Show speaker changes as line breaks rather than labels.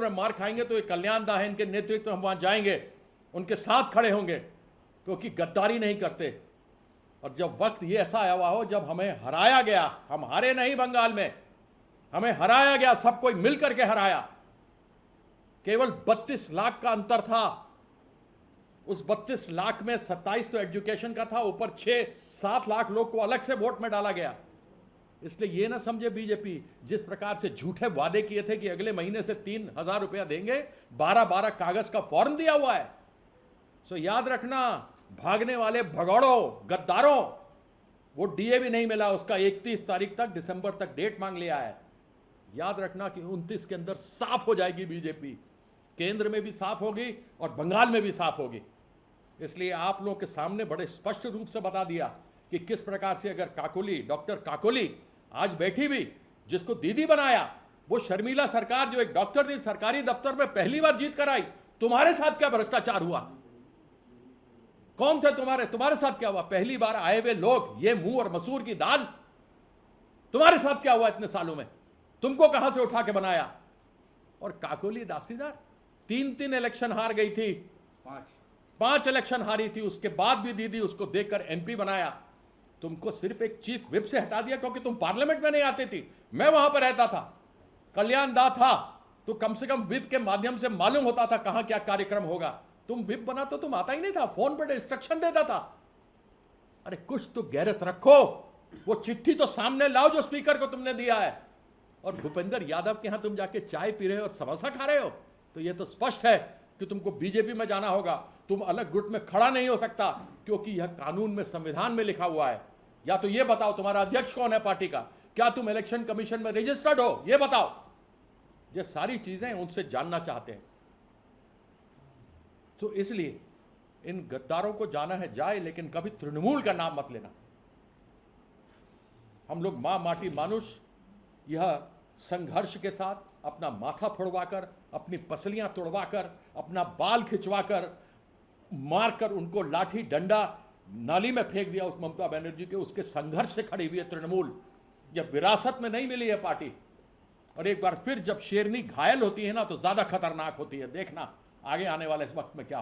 में मार खाएंगे तो ये कल्याण दा है, इनके नेतृत्व में हम वहां जाएंगे, उनके साथ खड़े होंगे, क्योंकि गद्दारी नहीं करते। और जब वक्त ये ऐसा आया हुआ हो जब हमें हराया गया, हम हारे नहीं बंगाल में, हमें हराया गया, सब कोई मिलकर के हराया, केवल 32 लाख का अंतर था। उस 32 लाख में 27 तो एजुकेशन का था, ऊपर 6-7 लाख लोग को अलग से वोट में डाला गया। इसलिए ये ना समझे बीजेपी, जिस प्रकार से झूठे वादे किए थे कि अगले महीने से 3,000 रुपया देंगे, 12-12 कागज का फॉर्म दिया हुआ है। सो याद रखना, भागने वाले भगौड़ों, गद्दारों, वो डीए भी नहीं मिला, उसका 31 तारीख तक, दिसंबर तक डेट मांग लिया है। याद रखना कि 29 के अंदर साफ हो जाएगी बीजेपी, केंद्र में भी साफ होगी और बंगाल में भी साफ होगी। इसलिए आप लोगों के सामने बड़े स्पष्ट रूप से बता दिया कि किस प्रकार से अगर काकोली, डॉक्टर काकोली आज बैठी भी, जिसको दीदी बनाया, वो शर्मिला सरकार जो एक डॉक्टर थी, सरकारी दफ्तर में पहली बार जीत कर आई, तुम्हारे साथ क्या भ्रष्टाचार हुआ? कौन थे तुम्हारे साथ क्या हुआ? पहली बार आए हुए लोग, ये मुंह और मसूर की दाल, तुम्हारे साथ क्या हुआ इतने सालों में? तुमको कहां से उठा के बनाया? और काकोली दासीदार 3 इलेक्शन हार गई थी, 5 इलेक्शन हारी थी, उसके बाद भी दीदी उसको देखकर एमपी बनाया। तुमको सिर्फ एक चीफ विप से हटा दिया क्योंकि तुम पार्लियामेंट में नहीं आती थी। मैं वहां पर रहता था, कल्याण दा था, तो कम से कम विप के माध्यम से मालूम होता था कहां क्या कार्यक्रम होगा। तुम विप बना तो तुम आता ही नहीं था, फोन पर इंस्ट्रक्शन देता था। अरे कुछ तो गैरत रखो, वो चिट्ठी तो सामने लाओ जो स्पीकर को तुमने दिया है। और भूपेंद्र यादव के यहां तुम जाके चाय पी रहे हो और समोसा खा रहे हो, तो यह तो स्पष्ट है कि तुमको बीजेपी में जाना होगा। तुम अलग गुट में खड़ा नहीं हो सकता, क्योंकि यह कानून में, संविधान में लिखा हुआ है। या तो यह बताओ तुम्हारा अध्यक्ष कौन है पार्टी का, क्या तुम इलेक्शन कमीशन में रजिस्टर्ड हो, यह बताओ। ये सारी चीजें उनसे जानना चाहते हैं। तो इसलिए इन गद्दारों को जाना है जाए, लेकिन कभी तृणमूल का नाम मत लेना। हम लोग मां माटी मानुष यह संघर्ष के साथ अपना माथा फोड़वाकर, अपनी पसलियां तोड़वाकर, अपना बाल खिंचवाकर, मारकर उनको लाठी डंडा नाली में फेंक दिया उस ममता बनर्जी के, उसके संघर्ष से खड़ी हुई है तृणमूल। जब विरासत में नहीं मिली है पार्टी, और एक बार फिर जब शेरनी घायल होती है ना, तो ज्यादा खतरनाक होती है। देखना आगे आने वाले इस वक्त में क्या